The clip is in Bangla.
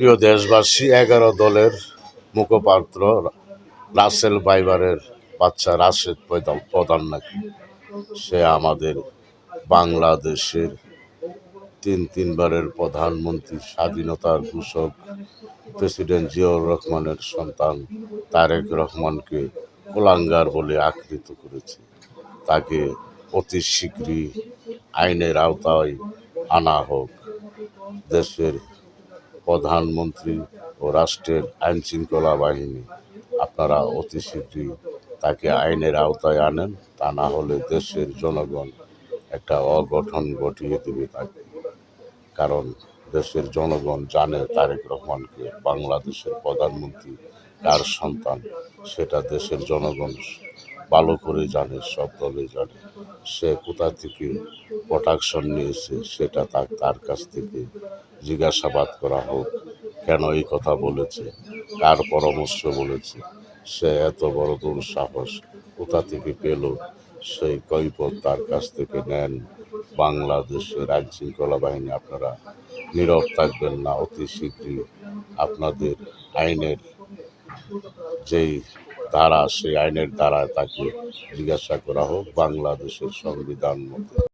প্রিয় দেশবাসী, 11 দলের মুখপাত্র রাসেল ভাইবারের বাচ্চা রাশেদ প্রধান নাকি সে আমাদের বাংলাদেশের তিনবারের প্রধানমন্ত্রী, স্বাধীনতার ঘোষক প্রেসিডেন্ট জিয়াউর রহমানের সন্তান তারেক রহমানকে কুলাঙ্গার বলে আখ্যায়িত করেছে। তাকে অতি শীঘ্রই আইনের আওতায় আনা হোক। দেশের প্রধানমন্ত্রী ও রাষ্ট্রের আইনশৃঙ্খলা বাহিনী, আপনারা অতি শীঘ্রই তাকে আইনের আওতায় আনেন। তা না হলে দেশের জনগণ একটা অঘটন ঘটিয়ে দেবে তাকে। কারণ দেশের জনগণ জানে তারেক রহমানকে বাংলাদেশের প্রধানমন্ত্রী কার সন্তান, সেটা দেশের জনগণ ভালো করে জানে, সব দলে জানে। সে কোথা থেকে প্রোটেকশন নিয়েছে সেটা তার কাছ থেকে জিজ্ঞাসাবাদ করা হোক। কেন এই কথা বলেছে, কার পরামর্শ বলেছে, সে এত বড় দুঃসাহস কোথা থেকে পেল, সেই কৈফিয়ত তার কাছ থেকে নেন। বাংলাদেশের আইন শৃঙ্খলা বাহিনী, আপনারা নীরব থাকবেন না। অতি শীঘ্রই আপনাদের আইনের যেই ধারা, সেই আইনের ধারায় তাকে জিজ্ঞাসা করা হোক বাংলাদেশের সংবিধান মতে।